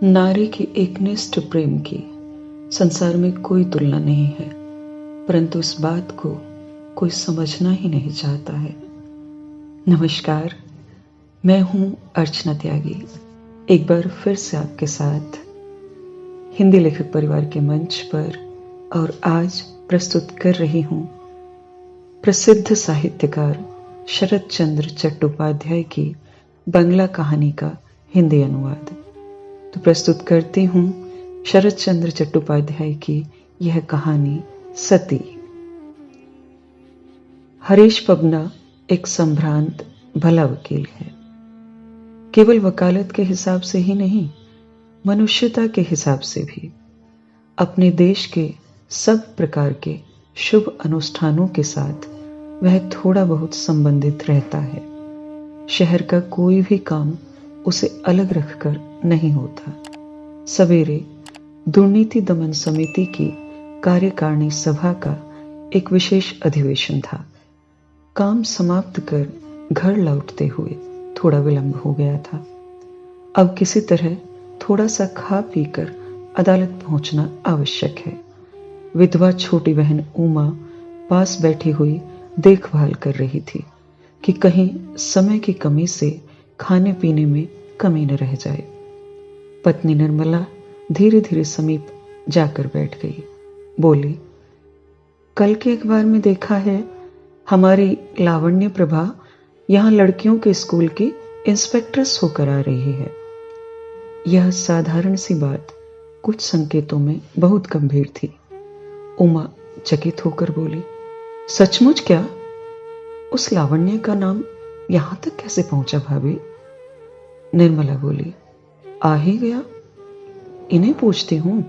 नारी के एकनिष्ठ प्रेम की संसार में कोई तुलना नहीं है, परंतु इस बात को कोई समझना ही नहीं चाहता है। नमस्कार, मैं हूं अर्चना त्यागी, एक बार फिर से आपके साथ हिंदी लेखक परिवार के मंच पर, और आज प्रस्तुत कर रही हूं प्रसिद्ध साहित्यकार शरत चंद्र चट्टोपाध्याय की बंगला कहानी का हिंदी अनुवाद। तो प्रस्तुत करती हूं शरत चंद्र चट्टोपाध्याय की यह कहानी सती। हरीश पबना एक संभ्रांत भला वकील है। केवल वकालत के हिसाब से ही नहीं, मनुष्यता के हिसाब से भी। अपने देश के सब प्रकार के शुभ अनुष्ठानों के साथ वह थोड़ा बहुत संबंधित रहता है। शहर का कोई भी काम उसे अलग रखकर नहीं होता। सवेरे दुर्नीति दमन समिति की कार्यकारिणी सभा का एक विशेष अधिवेशन था। काम समाप्त कर घर लौटते हुए थोड़ा विलंब हो गया था। अब किसी तरह थोड़ा सा खा पीकर अदालत पहुंचना आवश्यक है। विधवा छोटी बहन उमा पास बैठी हुई देखभाल कर रही थी कि कहीं समय की कमी से खाने पीने में कमी न रह जाए। पत्नी निर्मला धीरे धीरे समीप जाकर बैठ गई। बोली, कल के अखबार में देखा है हमारी लावण्य प्रभा यहां लड़कियों के स्कूल की इंस्पेक्ट्रेस होकर आ रही है। यह साधारण सी बात कुछ संकेतों में बहुत गंभीर थी। उमा चकित होकर बोली, सचमुच क्या? उस लावण्य का नाम यहां तक कैसे पहुंचा भाभी? निर्मला बोली, आ ही गया, इन्हें पूछती हूं।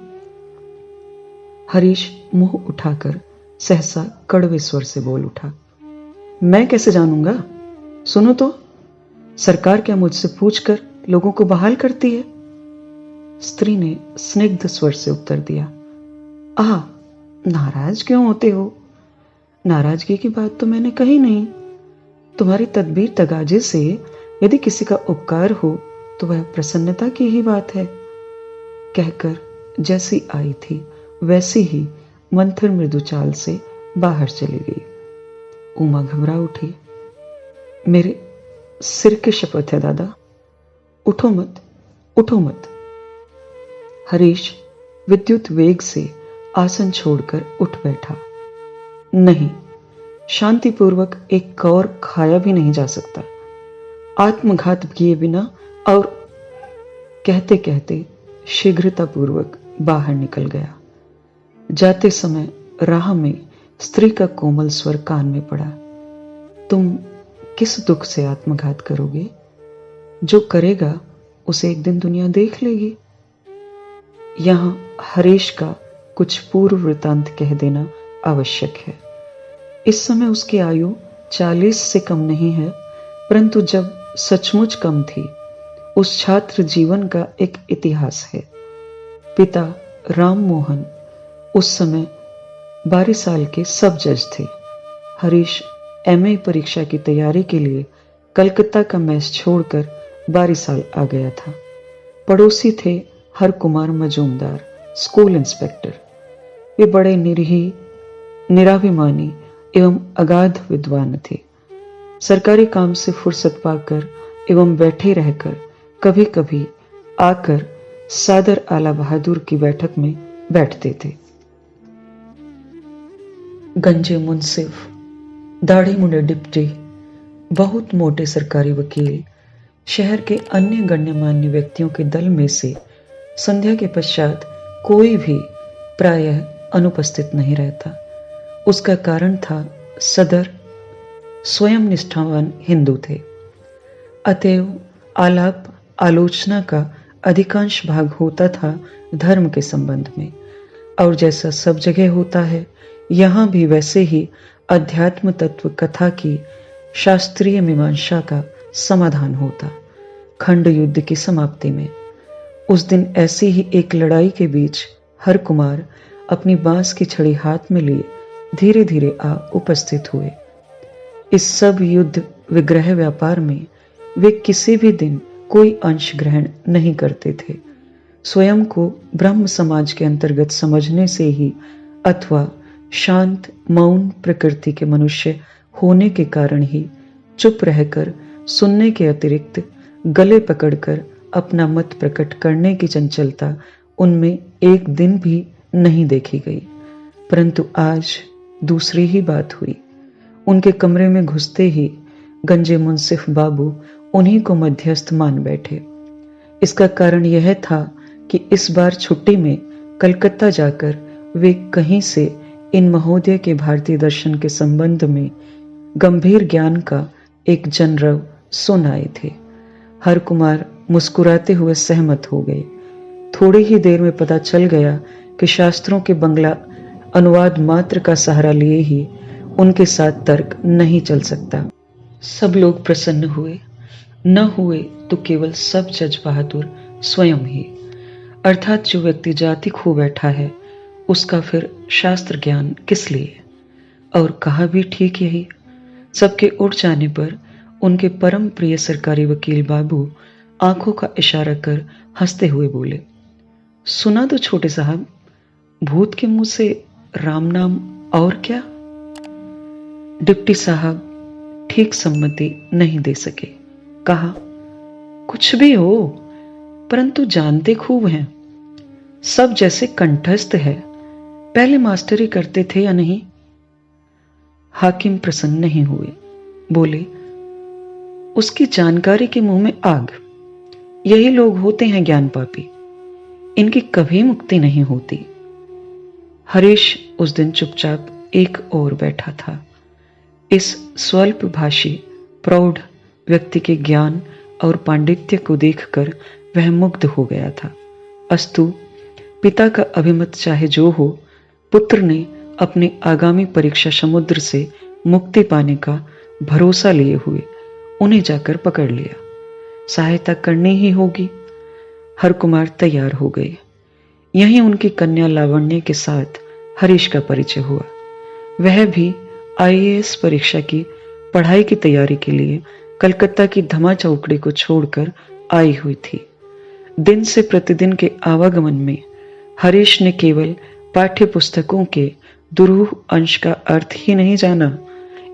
हरीश मुंह उठाकर सहसा कड़वे स्वर से बोल उठा, मैं कैसे जानूंगा? सुनो तो, सरकार क्या मुझसे पूछकर लोगों को बहाल करती है? स्त्री ने स्निग्ध स्वर से उत्तर दिया, आह, नाराज क्यों होते हो? नाराजगी की बात तो मैंने कही नहीं। तुम्हारी तदबीर तगाजे से यदि किसी का उपकार हो तो वह प्रसन्नता की ही बात है। कहकर जैसी आई थी वैसी ही मंथर मृदु चाल से बाहर चली गई। उमा घबरा उठी, मेरे सिर की शपथ है दादा, उठो मत, उठो मत। हरीश विद्युत वेग से आसन छोड़कर उठ बैठा। नहीं, शांतिपूर्वक एक कौर खाया भी नहीं जा सकता, आत्मघात किए बिना। और कहते कहते शीघ्रतापूर्वक बाहर निकल गया। जाते समय राह में स्त्री का कोमल स्वर कान में पड़ा, तुम किस दुख से आत्मघात करोगे? जो करेगा उसे एक दिन दुनिया देख लेगी। यहां हरीश का कुछ पूर्व वृतांत कह देना आवश्यक है। इस समय उसकी आयु 40 से कम नहीं है, परंतु जब सचमुच कम थी, उस छात्र जीवन का एक इतिहास है। पिता राम मोहन उस समय 12 साल के सब जज थे। हरीश एमए परीक्षा की तैयारी के लिए कलकत्ता का मेस छोड़कर 12 साल आ गया था। पड़ोसी थे हर कुमार मजूमदार, स्कूल इंस्पेक्टर। वे बड़े निरीह, निराभिमानी एवं अगाध विद्वान थे। सरकारी काम से फुर्सत पाकर एवं बैठे रहकर कभी कभी आकर सादर आला बहादुर की बैठक में बैठते थे। गंजे मुंसिफ, दाढ़ी मुंडे डिप्टी, बहुत मोटे सरकारी वकील, शहर के अन्य गण्यमान्य व्यक्तियों के दल में से संध्या के पश्चात कोई भी प्रायः अनुपस्थित नहीं रहता। उसका कारण था सदर स्वयं निष्ठावान हिंदू थे, अतएव आलाप आलोचना का अधिकांश भाग होता था धर्म के संबंध में। और जैसा सब जगह होता है, यहां भी वैसे ही अध्यात्म तत्व कथा की शास्त्रीय मीमांसा का समाधान होता। खंड युद्ध की समाप्ति में उस दिन ऐसी ही एक लड़ाई के बीच हर कुमार अपनी बांस की छड़ी हाथ में लिए धीरे धीरे आ उपस्थित हुए। इस सब युद्ध विग्रह व्यापार में वे किसी भी दिन कोई अंश ग्रहण नहीं करते थे। स्वयं को ब्रह्म समाज के अंतर्गत समझने से ही अथवा शांत मौन प्रकृति के मनुष्य होने के कारण ही चुप रहकर सुनने के अतिरिक्त गले पकड़कर अपना मत प्रकट करने की चंचलता उनमें एक दिन भी नहीं देखी गई। परंतु आज दूसरी ही बात हुई। उनके कमरे में घुसते ही गंजे मुंसिफ बाबू उन्हीं को मध्यस्थ मान बैठे। इसका कारण यह था कि इस बार छुट्टी में कलकत्ता जाकर वे कहीं से इन महोदय के भारतीय दर्शन के संबंध में गंभीर ज्ञान का एक जनरव सुन आए थे। हर कुमार मुस्कुराते हुए सहमत हो गए। थोड़ी ही देर में पता चल गया कि शास्त्रों के बंगला अनुवाद मात्र का सहारा लिए ही उनके साथ तर्क नहीं चल सकता। सब लोग प्रसन्न हुए, न हुए तो केवल सब जज बहादुर स्वयं ही। अर्थात जो व्यक्ति जाति खो बैठा है उसका फिर शास्त्र ज्ञान किस लिए। और कहा भी ठीक यही। सबके उठ जाने पर उनके परम प्रिय सरकारी वकील बाबू आंखों का इशारा कर हंसते हुए बोले, सुना तो छोटे साहब, भूत के मुंह से राम नाम और क्या। डिप्टी साहब ठीक सम्मति नहीं दे सके। कहा, कुछ भी हो, परंतु जानते खूब हैं। सब जैसे कंठस्थ है। पहले मास्टरी करते थे या नहीं। हाकिम प्रसन्न नहीं हुए। बोले, उसकी जानकारी के मुंह में आग। यही लोग होते हैं ज्ञान पापी। इनकी कभी मुक्ति नहीं होती। हरीश उस दिन चुपचाप एक ओर बैठा था। इस स्वल्प भाषी प्रौढ़ व्यक्ति के ज्ञान और पांडित्य को देखकर वह मुग्ध हो गया था। अस्तु, पिता का अभिमत चाहे जो हो, पुत्र ने अपनी आगामी परीक्षा समुद्र से मुक्ति पाने का भरोसा लिए हुए उन्हें जाकर पकड़ लिया। सहायता करनी ही होगी। हर कुमार तैयार हो गए। यहीं उनकी कन्या लावण्य के साथ हरीश का परिचय हुआ। वह भी आईएएस परीक्षा की पढ़ाई की तैयारी के लिए कलकत्ता की धमा चौकड़ी को छोड़कर आई हुई थी। दिन से प्रतिदिन के आवागमन में हरीश ने केवल पाठ्य पुस्तकों के दुरूह अंश का अर्थ ही नहीं जाना,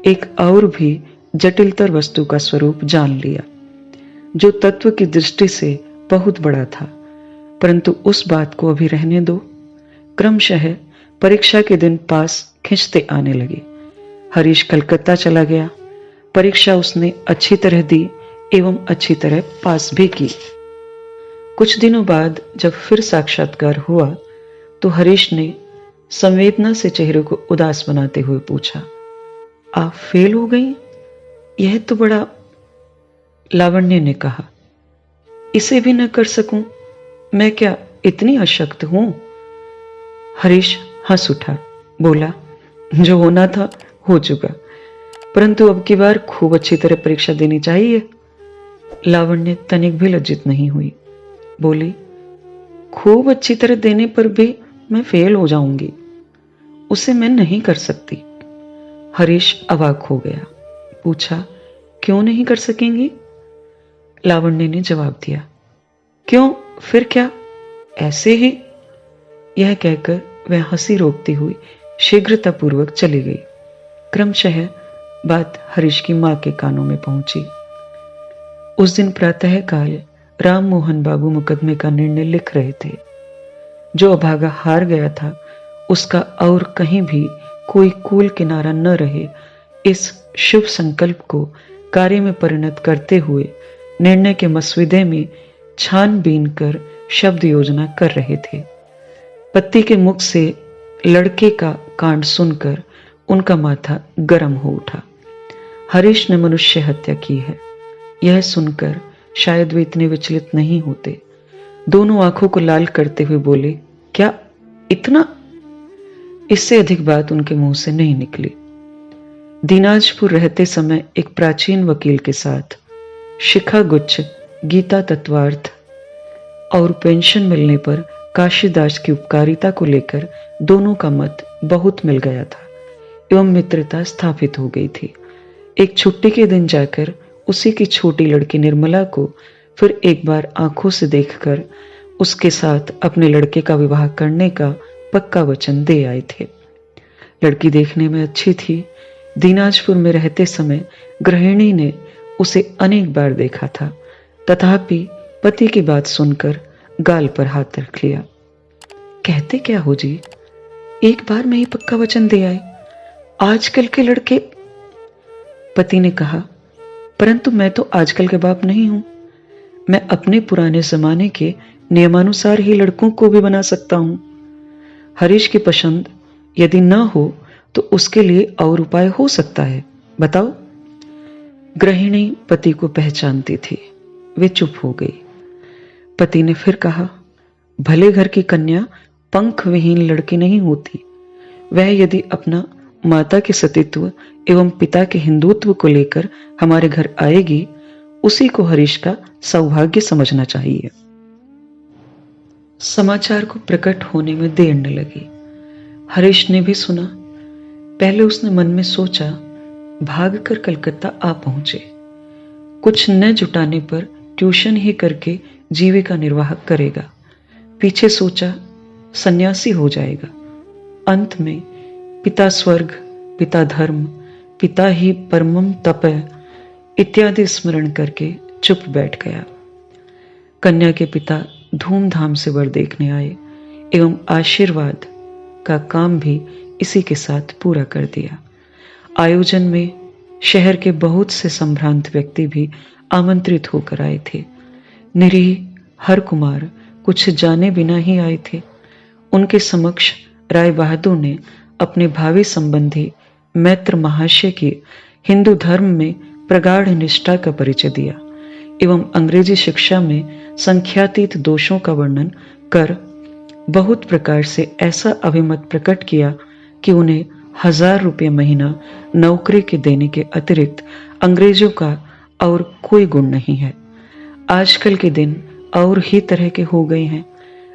एक और भी जटिलतर वस्तु का स्वरूप जान लिया, जो तत्व की दृष्टि से बहुत बड़ा था। परंतु उस बात को अभी रहने दो। क्रमशः परीक्षा के दिन पास खिंचते आने लगे। हरीश कलकत्ता चला गया। परीक्षा उसने अच्छी तरह दी एवं अच्छी तरह पास भी की। कुछ दिनों बाद जब फिर साक्षात्कार हुआ तो हरीश ने संवेदना से चेहरे को उदास बनाते हुए पूछा, आप फेल हो गई? यह तो बड़ा। लावण्य ने कहा, इसे भी न कर सकूं, मैं क्या इतनी अशक्त हूं? हरीश हंस उठा, बोला, जो होना था हो चुका, परंतु अब की बार खूब अच्छी तरह परीक्षा देनी चाहिए। लावण्य तनिक भी लज्जित नहीं हुई। बोली, खूब अच्छी तरह देने पर भी मैं फेल हो जाऊंगी, उसे मैं नहीं कर सकती। हरीश अवाक हो गया। पूछा, क्यों नहीं कर सकेंगी? लावण्य ने जवाब दिया, क्यों, फिर क्या, ऐसे ही। यह कहकर वह हंसी रोकती हुई शीघ्रतापूर्वक चली गई। क्रमशः बात हरीश की मां के कानों में पहुंची। उस दिन प्रातः काल राम मोहन बाबू मुकदमे का निर्णय लिख रहे थे। जो अभागा हार गया था उसका और कहीं भी कोई कूल किनारा न रहे, इस शुभ संकल्प को कार्य में परिणत करते हुए निर्णय के मसविदे में छानबीन कर शब्द योजना कर रहे थे। पति के मुख से लड़के का कांड सुनकर उनका माथा गर्म हो उठा। हरीश ने मनुष्य हत्या की है, यह सुनकर शायद वे इतने विचलित नहीं होते। दोनों आंखों को लाल करते हुए बोले, क्या इतना? इससे अधिक बात उनके मुंह से नहीं निकली। दीनाजपुर रहते समय एक प्राचीन वकील के साथ शिखा गुच्छ, गीता तत्वार्थ और पेंशन मिलने पर काशीदास की उपकारिता को लेकर दोनों का मत बहुत मिल गया था एवं मित्रता स्थापित हो गई थी। एक छुट्टी के दिन जाकर उसी की छोटी लड़की निर्मला को फिर एक बार आंखों से देखकर उसके साथ अपने लड़के का विवाह करने का पक्का वचन दे आए थे। लड़की देखने में अच्छी थी। दीनाजपुर में रहते समय गृहिणी ने उसे अनेक बार देखा था, तथापि पति की बात सुनकर गाल पर हाथ रख लिया। कहते क्या हो जी, एक बार में ही पक्का वचन दे आए। आजकल के लड़के, पति ने कहा, परंतु मैं तो आजकल के बाप नहीं हूं। मैं अपने पुराने जमाने के नियमानुसार ही लड़कों को भी बना सकता हूं। हरीश की पसंद यदि न हो तो उसके लिए और उपाय हो सकता है, बताओ। गृहिणी पति को पहचानती थी। वे चुप हो गई। पति ने फिर कहा, भले घर की कन्या पंख विहीन लड़की नहीं होती। वह यदि अपना माता के सतीत्व एवं पिता के हिंदुत्व को लेकर हमारे घर आएगी, उसी को हरीश का सौभाग्य समझना चाहिए। समाचार को प्रकट होने में देर न लगी। हरीश ने भी सुना। पहले उसने मन में सोचा, भागकर कलकत्ता आ पहुंचे। कुछ न जुटाने पर ट्यूशन ही करके जीविका निर्वाह करेगा। पीछे सोचा, सन्यासी हो जाएगा। अंत में पिता स्वर्ग, पिता धर्म, पिता ही परमम तप इत्यादि स्मरण करके चुप बैठ गया। कन्या के पिता धूमधाम से वर देखने आए एवं आशीर्वाद का काम भी इसी के साथ पूरा कर दिया। आयोजन में शहर के बहुत से संभ्रांत व्यक्ति भी आमंत्रित होकर आए थे। निरीह हर कुमार कुछ जाने बिना ही आए थे। उनके समक्ष राय बहादुर ने अपने भावी संबंधी मैत्र महाशय की हिंदू धर्म में प्रगाढ़ निष्ठा का परिचय दिया एवं अंग्रेजी शिक्षा में संख्यातीत दोषों का वर्णन कर बहुत प्रकार से ऐसा अभिमत प्रकट किया कि उन्हें 1000 रुपये महीना नौकरी के देने के अतिरिक्त अंग्रेजों का और कोई गुण नहीं है। आजकल के दिन और ही तरह के हो गए हैं।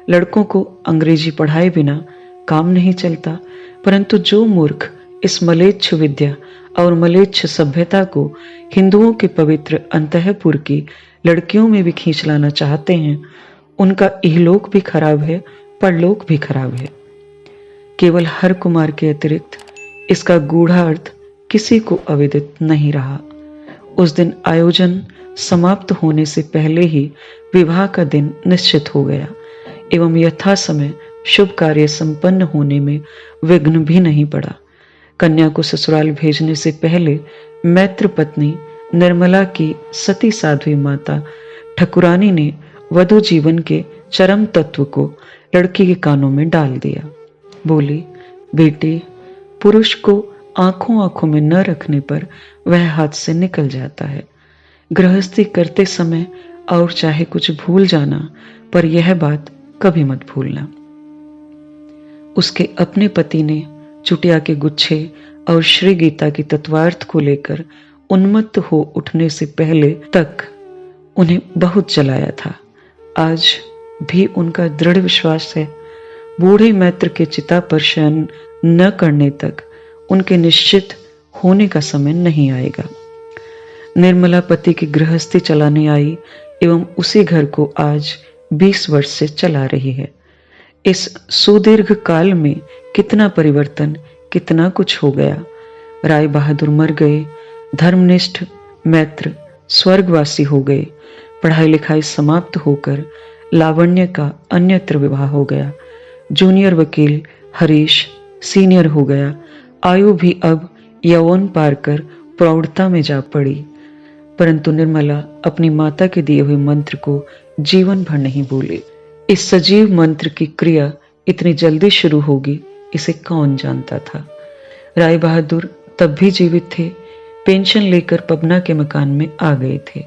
लड़कों को अंग्रेजी पढ़ाए बिना काम नहीं चलता, परंतु जो मूर्ख इस मलेच्छ विद्या और मलेच्छ सभ्यता को हिंदुओं के पवित्र अंतःपुर की लड़कियों में भी खींच लाना चाहते हैं, उनका इहलोक भी खराब है, परलोक भी खराब है। केवल हर कुमार के अतिरिक्त इसका गूढ़ा अर्थ किसी को अविदित नहीं रहा। उस दिन आयोजन समाप्त होने से पहले ही विवाह का दिन निश्चित हो गया एवं यथा समय शुभ कार्य संपन्न होने में विघ्न भी नहीं पड़ा। कन्या को ससुराल भेजने से पहले मैत्र पत्नी निर्मला की सती साध्वी माता ठकुरानी ने वधु जीवन के चरम तत्व को लड़की के कानों में डाल दिया। बोली, बेटी, पुरुष को आंखों आंखों में न रखने पर वह हाथ से निकल जाता है। गृहस्थी करते समय और चाहे कुछ भूल जाना, पर यह बात कभी मत भूलना। उसके अपने पति ने चुटिया के गुच्छे और श्री गीता की तत्वार्थ को लेकर उन्मत्त हो उठने से पहले तक उन्हें बहुत जलाया था। आज भी उनका दृढ़ विश्वास है, बूढ़े मैत्र के चिता पर शयन न करने तक उनके निश्चित होने का समय नहीं आएगा। निर्मला पति की गृहस्थी चलाने आई एवं उसी घर को आज 20 वर्ष से चला रही है। इस सुदीर्घ काल में कितना परिवर्तन, कितना कुछ हो गया। राय बहादुर मर गए, धर्मनिष्ठ मैत्र स्वर्गवासी हो गए, पढ़ाई लिखाई समाप्त होकर लावण्य का अन्यत्र विवाह हो गया। जूनियर वकील हरीश सीनियर हो गया। आयु भी अब यौवन पार कर प्रौढ़ता में जा पड़ी, परंतु निर्मला अपनी माता के दिए हुए मंत्र को जीवन भर नहीं भूली। इस सजीव मंत्र की क्रिया इतनी जल्दी शुरू होगी, इसे कौन जानता था। राय बहादुर तब भी जीवित थे, पेंशन लेकर पबना के मकान में आ गए थे।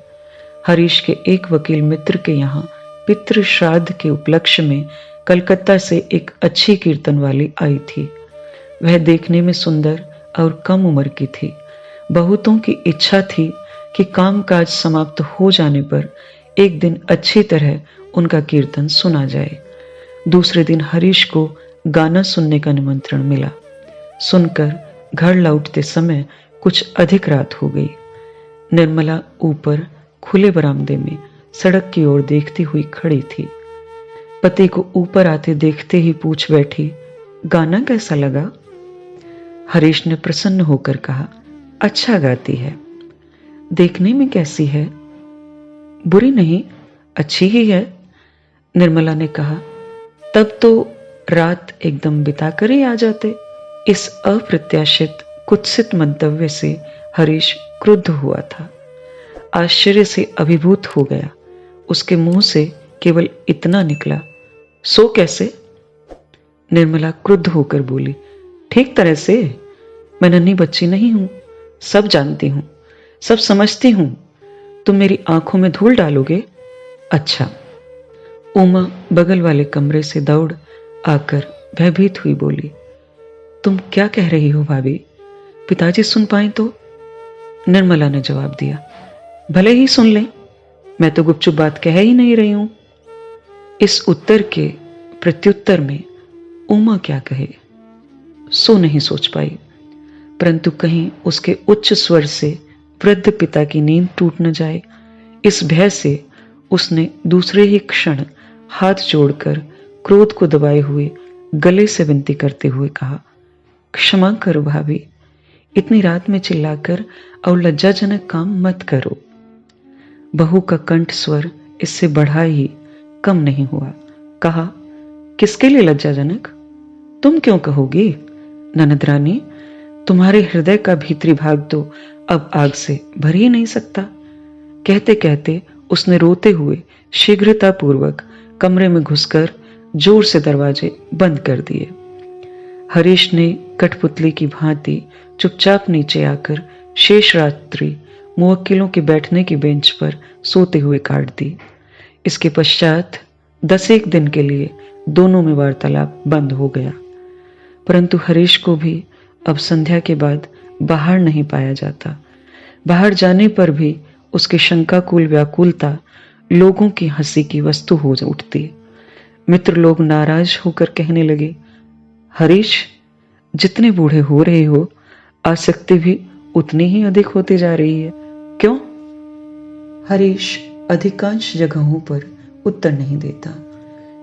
हरीश के एक वकील मित्र के यहाँ पितृ श्राद्ध के उपलक्ष्य में कलकत्ता से एक अच्छी कीर्तन वाली आई थी। वह देखने में सुंदर और कम उम्र की थी। बहुतों की इच्छा थी कि कामकाज समाप्त हो जाने पर एक दिन अच्छी तरह उनका कीर्तन सुना जाए। दूसरे दिन हरीश को गाना सुनने का निमंत्रण मिला। सुनकर घर लौटते समय कुछ अधिक रात हो गई। निर्मला ऊपर खुले बरामदे में सड़क की ओर देखती हुई खड़ी थी। पति को ऊपर आते देखते ही पूछ बैठी, गाना कैसा लगा? हरीश ने प्रसन्न होकर कहा, अच्छा गाती है। देखने में कैसी है? बुरी नहीं, अच्छी ही है, निर्मला ने कहा। तब तो रात एकदम बिताकर ही आ जाते। इस अप्रत्याशित कुत्सित मंतव्य से हरीश क्रुद्ध हुआ था। आश्चर्य से अभिभूत हो गया। उसके मुंह से केवल इतना निकला, सो कैसे? निर्मला क्रुद्ध होकर बोली, ठीक तरह से। मैं नन्ही बच्ची नहीं हूं, सब जानती हूं, सब समझती हूं। तुम मेरी आंखों में धूल डालोगे? अच्छा। उमा बगल वाले कमरे से दौड़ आकर भयभीत हुई बोली, तुम क्या कह रही हो भाभी? पिताजी सुन पाए तो? निर्मला ने जवाब दिया, भले ही सुन लें, मैं तो गुपचुप बात कह ही नहीं रही हूं। इस उत्तर के प्रत्युत्तर में उमा क्या कहे, सो नहीं सोच पाई, परंतु कहीं उसके उच्च स्वर से वृद्ध पिता की नींद टूट न जाए, इस भय से उसने दूसरे ही क्षण हाथ जोड़कर क्रोध को दबाए हुए गले से विनती करते हुए कहा, क्षमा करो भाभी, इतनी रात में चिल्लाकर और लज्जाजनक काम मत करो। बहू का कंठ स्वर इससे बढ़ा ही कम नहीं हुआ। कहा, किसके लिए लज्जाजनक? तुम क्यों कहोगी? ननद रानी, तुम्हारे हृदय का भीतरी भाग तो अब आग से भर ही नहीं सकता। कहते कहते उसने रोते हुए शीघ्रतापूर्वक कमरे में घुसकर जोर से दरवाजे बंद कर दिए। हरीश ने कठपुतली की भांति चुपचाप नीचे आकर शेष रात्रि मुवक्किलों के बैठने की बेंच पर सोते हुए काट दी। इसके पश्चात 10 दिन के लिए दोनों में वार्तालाप बंद हो गया। परंतु हरीश को भी अब संध्या के बाद बाहर नहीं पाया जाता। बाहर जाने पर भी उसकी शंकाकुल व्याकुलता लोगों की हंसी की वस्तु हो उठती। मित्र लोग नाराज होकर कहने लगे, हरीश, जितने बूढ़े हो रहे हो, आसक्ति भी उतनी ही अधिक होती जा रही है, क्यों? हरीश अधिकांश जगहों पर उत्तर नहीं देता,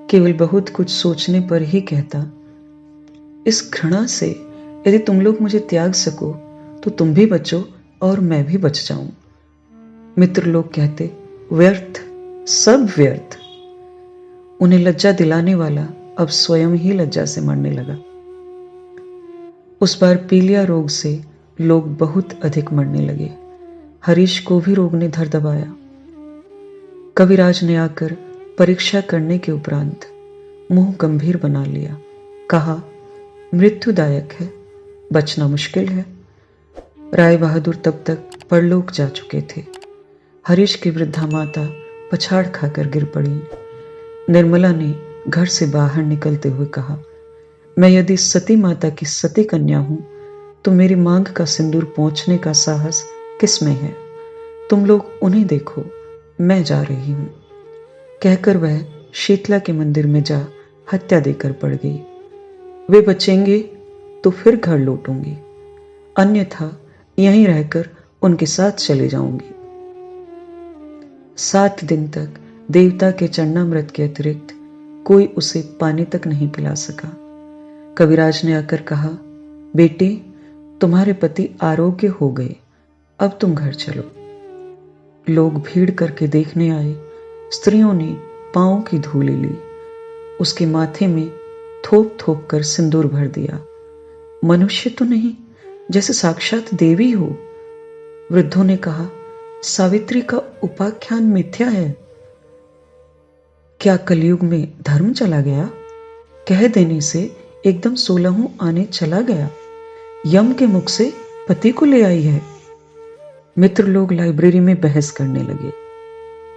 केवल बहुत कुछ सोचने पर ही कहता, इस घृणा से यदि तुम लोग मुझे त्याग सको तो तुम भी बचो और मैं भी बच जाऊं। मित्र लोग कहते, व्यर्थ, सब व्यर्थ। उन्हें लज्जा दिलाने वाला अब स्वयं ही लज्जा से मरने लगा। उस बार पीलिया रोग से लोग बहुत अधिक मरने लगे। हरीश को भी रोग ने धर दबाया। कविराज ने आकर परीक्षा करने के उपरांत मुंह गंभीर बना लिया। कहा, मृत्युदायक है, बचना मुश्किल है। राय बहादुर तब तक परलोक जा चुके थे। हरीश की वृद्धा माता पछाड़ खाकर गिर पड़ी। निर्मला ने घर से बाहर निकलते हुए कहा, मैं यदि सती माता की सती कन्या हूं तो मेरी मांग का सिंदूर पहुंचने का साहस किसमें है? तुम लोग उन्हें देखो, मैं जा रही हूं। कहकर वह शीतला के मंदिर में जा हत्या देकर पड़ गई। वे बचेंगे तो फिर घर लौटूंगी, अन्यथा यहीं रहकर उनके साथ चले जाऊंगी। 7 दिन तक देवता के चरणामृत के अतिरिक्त कोई उसे पानी तक नहीं पिला सका। कविराज ने आकर कहा, बेटे, तुम्हारे पति आरोग्य हो गए, अब तुम घर चलो। लोग भीड़ करके देखने आए। स्त्रियों ने पांव की धूली ली, उसके माथे में थोप थोप कर सिंदूर भर दिया। मनुष्य तो नहीं, जैसे साक्षात देवी हो। वृद्धों ने कहा, सावित्री का उपाख्यान मिथ्या है। क्या कलयुग में धर्म चला गया? कह देने से एकदम 16 आने चला गया। यम के मुख से पति को ले आई है। मित्र लोग लाइब्रेरी में बहस करने लगे।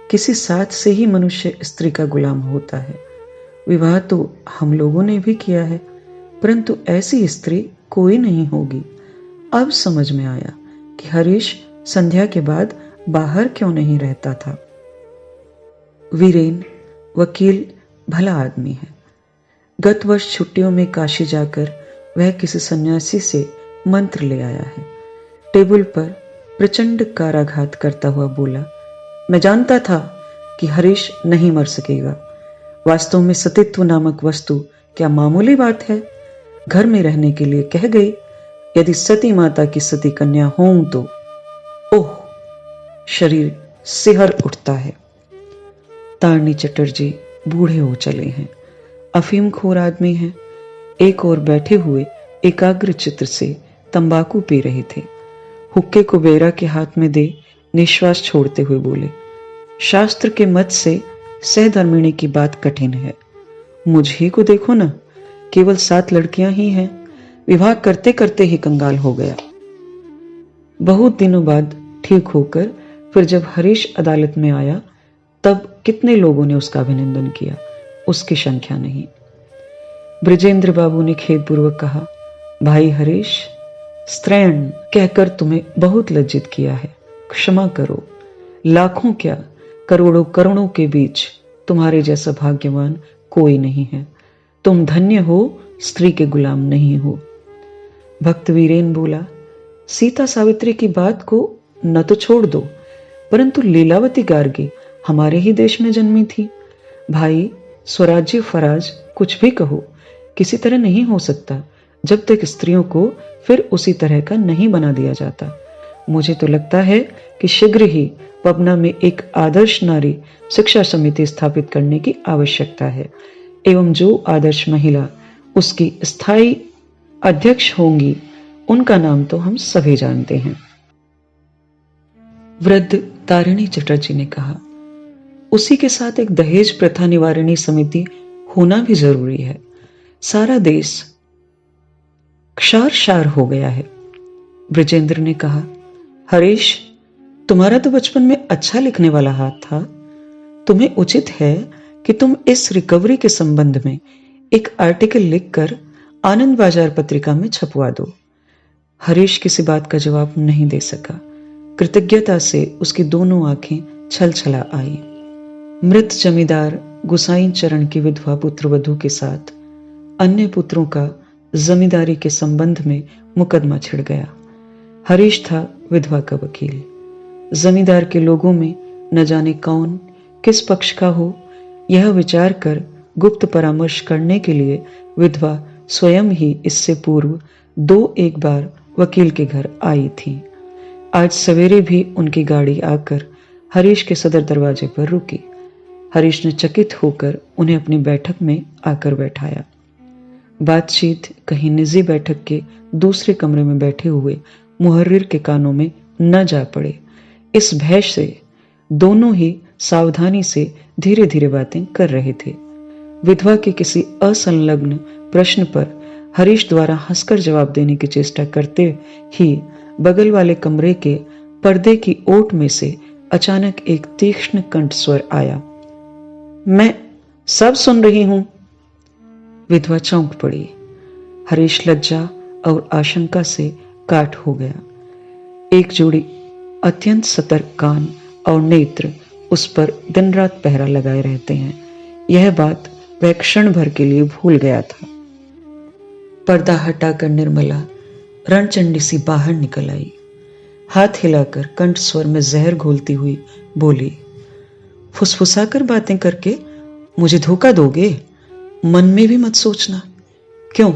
किसी साथ से ही मनुष्य स्त्री का गुलाम होता है। विवाह तो हम लोगों ने भी किया है, परंतु ऐसी स्त्री कोई नहीं होगी। अब समझ में आया कि हरीश संध्या के बाद बाहर क्यों नहीं रहता था। वीरेन वकील भला आदमी है। गत वर्ष छुट्टियों में काशी जाकर वह किसी सन्यासी से मंत्र ले आया है। टेबल पर प्रचंड काराघात करता हुआ बोला, मैं जानता था कि हरीश नहीं मर सकेगा। वास्तव में सतीत्व नामक वस्तु क्या मामूली बात है। घर में रहने के लिए कह गई, यदि सती माता की सती कन्या हों तो ओह, शरीर सिहर उठता है। तारणी चटर्जी बूढ़े हो चले हैं, अफीमखोर आदमी हैं। एक और बैठे हुए एकाग्र चित्र से तंबाकू पी रहे थे। हुक्के को बेरा के हाथ में दे निश्वास छोड़ते हुए बोले, शास्त्र के मत से सहधर्मिणी की बात कठिन है। मुझे को देखो ना, केवल 7 लड़कियां ही हैं। विवाह करते करते ही कंगाल हो गया। बहुत दिनों बाद ठीक होकर फिर जब हरीश अदालत में आया तब कितने लोगों ने उसका अभिनंदन किया, उसकी संख्या नहीं। ब्रजेंद्र बाबू ने खेदपूर्वक कहा, भाई हरीश, स्त्रैण कहकर तुम्हें बहुत लज्जित किया है, क्षमा करो। लाखों क्या, करोड़ों करोड़ों के बीच तुम्हारे जैसा भाग्यवान कोई नहीं है। तुम धन्य हो, स्त्री के गुलाम नहीं हो। भक्त वीरेन बोला, सीता सावित्री की बात को न तो छोड़ दो, परंतु लीलावती गार्गी हमारे ही देश में जन्मी थी। भाई, स्वराज्य फराज कुछ भी कहो, किसी तरह नहीं हो सकता जब तक स्त्रियों को फिर उसी तरह का नहीं बना दिया जाता। मुझे तो लगता है कि शीघ्र ही पबना में एक आदर्श नारी शिक्षा समिति स्थापित करने की आवश्यकता है, एवं जो आदर्श महिला उसकी स्थायी अध्यक्ष होंगी उनका नाम तो हम सभी जानते हैं। वृद्ध तारिणी चटर्जी ने कहा, उसी के साथ एक दहेज प्रथा निवारणी समिति होना भी जरूरी है। सारा देश क्षार हो गया है। ब्रजेंद्र ने कहा, हरीश, तुम्हारा तो बचपन में अच्छा लिखने वाला हाथ था। तुम्हें उचित है कि तुम इस रिकवरी के संबंध में एक आर्टिकल लिखकर आनंद बाजार पत्रिका में छपवा दो। हरीश किसी बात का जवाब नहीं दे सका। कृतज्ञता से उसकी दोनों आंखें छलछला आई। मृत जमींदार गुसाई चरण की विधवा पुत्रवधू के साथ अन्य पुत्रों का जमींदारी के संबंध में मुकदमा छिड़ गया। हरीश था विधवा का वकील। जमींदार के लोगों में न जाने कौन किस पक्ष का हो, यह विचार कर गुप्त परामर्श करने के लिए विधवा स्वयं ही इससे पूर्व 2-1 बार वकील के घर आई थी। आज सवेरे भी उनकी गाड़ी आकर हरीश के सदर दरवाजे पर रुकी। हरीश ने चकित होकर उन्हें अपनी बैठक में आकर बैठाया। बातचीत कहीं निजी बैठक के दूसरे कमरे में बैठे हुए मुहर्रिर के कानों में न जा पड़े, इस भय से दोनों ही सावधानी से धीरे धीरे बातें कर रहे थे। विधवा के किसी असंलग्न प्रश्न पर हरीश द्वारा हंसकर जवाब देने की चेष्टा करते ही बगल वाले कमरे के पर्दे की ओट में से अचानक एक तीक्ष्ण कंठ स्वर आया, मैं सब सुन रही हूं। विधवा चौंक पड़ी। हरीश लज्जा और आशंका से काट हो गया। एक जोड़ी अत्यंत सतर्क कान और नेत्र उस पर दिन रात पहरा लगाए रहते हैं, यह बात वह क्षण भर के लिए भूल गया था। पर्दा हटाकर निर्मला रणचंडी सी बाहर निकल आई। हाथ हिलाकर कंठ स्वर में जहर घोलती हुई बोली, फुसफुसाकर बातें करके मुझे धोखा दोगे? मन में भी मत सोचना। क्यों,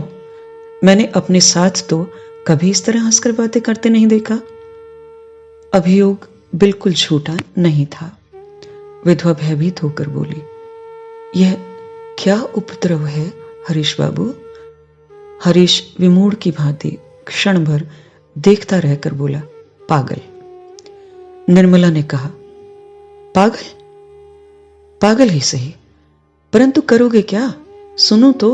मैंने अपने साथ तो कभी इस तरह हंसकर बातें करते नहीं देखा। अभियोग बिल्कुल झूठा नहीं था। विधवा भयभीत होकर बोली, यह क्या उपद्रव है हरीश बाबू? हरीश विमूढ़ की भांति क्षण भर देखता रहकर बोला, पागल। निर्मला ने कहा, पागल? पागल ही सही, परंतु करोगे क्या? सुनो तो।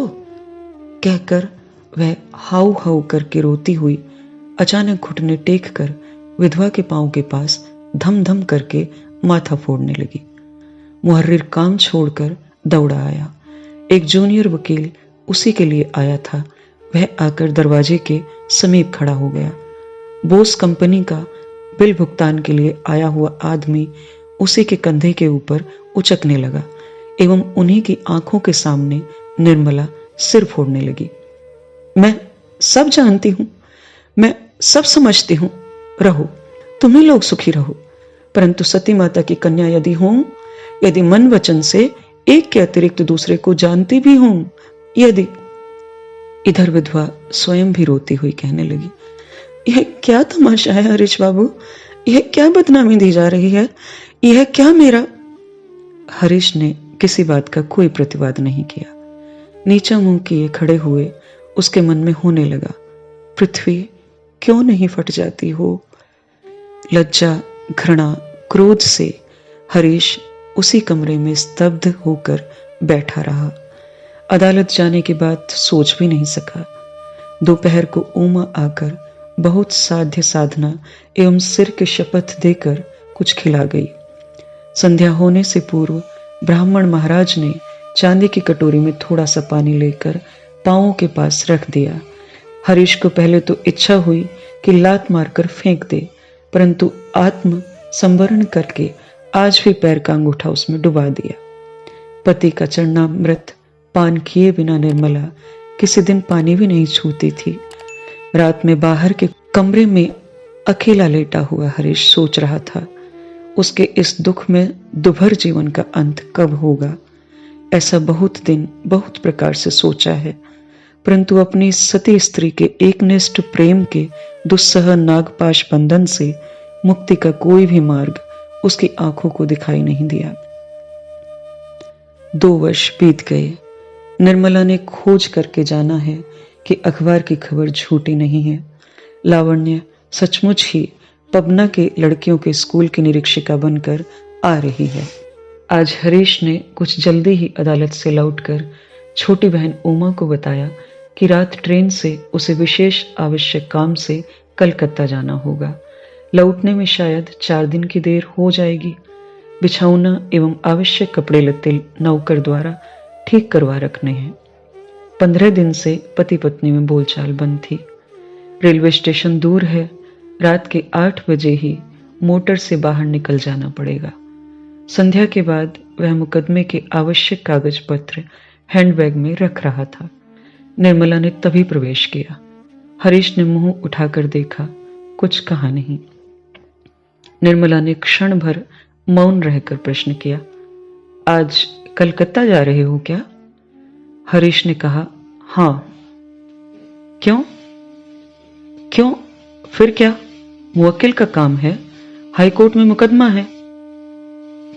कहकर वह हाउ हाउ करके रोती हुई अचानक घुटने टेक कर विधवा के पांव के पास धम धम करके माथा फोड़ने लगी। मुहर्रिर काम छोड़कर दौड़ा आया। एक जूनियर वकील उसी के लिए आया था। वह आकर दरवाजे के समीप खड़ा हो गया। बोस कंपनी का बिल भुगतान के लिए आया हुआ आदमी उसी के कंधे के ऊपर उचकने लगा एवं उन्हीं की आंखों के सामने निर्मला सिर फोड़ने लगी। मैं सब जानती हूं, मैं सब समझती हूं, रहो, तुम ही लोग सुखी रहो, परंतु सती माता की कन्या यदि हूं, यदि मन वचन से एक के अतिरिक्त दूसरे को जानती भी हूं, यदि। इधर विधवा स्वयं भी रोती हुई कहने लगी, यह क्या तमाशा है हरीश बाबू, यह क्या बदनामी दी जा रही है, यह क्या मेरा। हरीश ने किसी बात का कोई प्रतिवाद नहीं किया। नीचा मुंह किए खड़े हुए उसके मन में होने लगा, पृथ्वी क्यों नहीं फट जाती हो। लज्जा, घृणा, क्रोध से हरीश उसी कमरे में स्तब्ध होकर बैठा रहा। अदालत जाने के बाद सोच भी नहीं सका। दोपहर को उमा आकर बहुत साध्य साधना एवं सिर के शपथ देकर कुछ खिला गई। संध्या होने से पूर्व ब्राह्मण महाराज ने चांदी की कटोरी में थोड़ा सा पानी लेकर पांवों के पास रख दिया। हरीश को पहले तो इच्छा हुई कि लात मारकर फेंक दे, परंतु आत्म संवरण करके आज भी पैर का अंगूठा उसमें डुबा दिया। पति का चरणामृत पान किए बिना निर्मला किसी दिन पानी भी नहीं छूती थी। रात में बाहर के कमरे में अकेला लेटा हुआ हरीश सोच रहा था, उसके इस दुख में दुभर जीवन का अंत कब होगा। ऐसा बहुत दिन बहुत प्रकार से सोचा है, परंतु अपनी सती स्त्री के एकनिष्ठ प्रेम के दुस्सह नागपाश बंधन से मुक्ति का कोई भी मार्ग उसकी आंखों को दिखाई नहीं दिया। 2 वर्ष बीत गए। निर्मला ने खोज करके जाना है कि अखबार की खबर झूठी नहीं है। लावण्य सचमुच ही पबना के लड़कियों के स्कूल की निरीक्षिका बनकर आ रही है। आज हरीश ने कुछ जल्दी ही अदालत से लौटकर छोटी बहन उमा को बताया कि रात ट्रेन से उसे विशेष आवश्यक काम से कलकत्ता जाना होगा। लौटने में शायद 4 दिन की देर हो जाएगी। बिछौना एवं आवश्यक कपड़े लत्ते नौकर द्वारा ठीक करवा रखने हैं। 15 दिन से पति पत्नी में बोलचाल बंद थी। रेलवे स्टेशन दूर है। रात के 8 बजे ही मोटर से बाहर निकल जाना पड़ेगा। संध्या के बाद वह मुकदमे के आवश्यक कागज पत्र हैंडबैग में रख रहा था। निर्मला ने तभी प्रवेश किया। हरीश ने मुंह उठाकर देखा, कुछ कहा नहीं। निर्मला ने क्षण भर मौन रहकर प्रश्न किया, आज कलकत्ता जा रहे हो क्या? हरीश ने कहा, हां। क्यों? क्यों फिर क्या? मुवक्किल का काम है, हाईकोर्ट में मुकदमा है।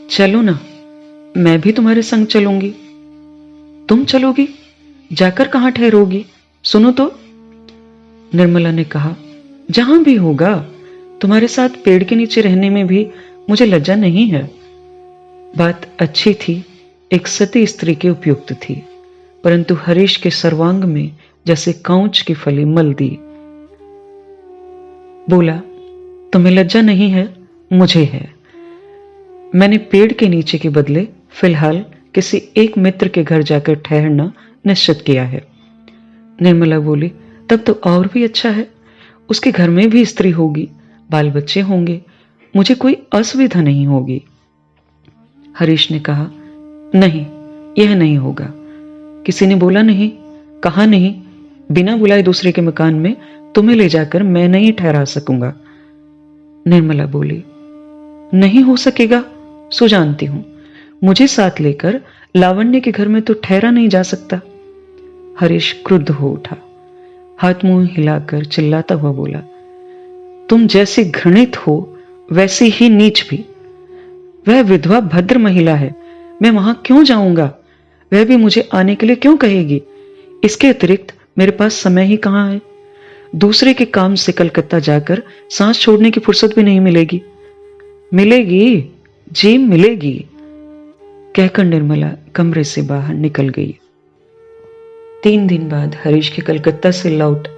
चलो ना, मैं भी तुम्हारे संग चलूंगी। तुम चलोगी? जाकर कहां ठहरोगी? सुनो तो। निर्मला ने कहा, जहां भी होगा, तुम्हारे साथ पेड़ के नीचे रहने में भी मुझे लज्जा नहीं है। बात अच्छी थी, एक सती स्त्री के उपयुक्त थी, परंतु हरीश के सर्वांग में जैसे कांच की फली मल दी। बोला, तुम्हें लज्जा नहीं है? मुझे है। मैंने पेड़ के नीचे के बदले फिलहाल किसी एक मित्र के घर जाकर ठहरना निश्चित किया है। निर्मला बोली, तब तो और भी अच्छा है। उसके घर में भी स्त्री होगी, बाल बच्चे होंगे, मुझे कोई असुविधा नहीं होगी। हरीश ने कहा, नहीं, यह नहीं होगा। किसी ने बोला नहीं, कहा नहीं, बिना बुलाए दूसरे के मकान में तुम्हें ले जाकर मैं नहीं ठहरा सकूंगा। निर्मला बोली, नहीं हो सकेगा, सो जानती हूं। मुझे साथ लेकर लावण्य के घर में तो ठहरा नहीं जा सकता। हरीश क्रुद्ध हो उठा, हाथ मुंह हिलाकर चिल्लाता हुआ बोला, तुम जैसी घृणित हो वैसी ही नीच भी। वह विधवा भद्र महिला है, मैं वहां क्यों जाऊंगा? वह भी मुझे आने के लिए क्यों कहेगी? इसके अतिरिक्त मेरे पास समय ही कहां है। दूसरे के काम से कलकत्ता जाकर सांस छोड़ने की फुर्सत भी नहीं मिलेगी। मिलेगी जी, मिलेगी, कहकर निर्मला कमरे से बाहर निकल गई। 3 दिन बाद हरीश के कलकत्ता से लौट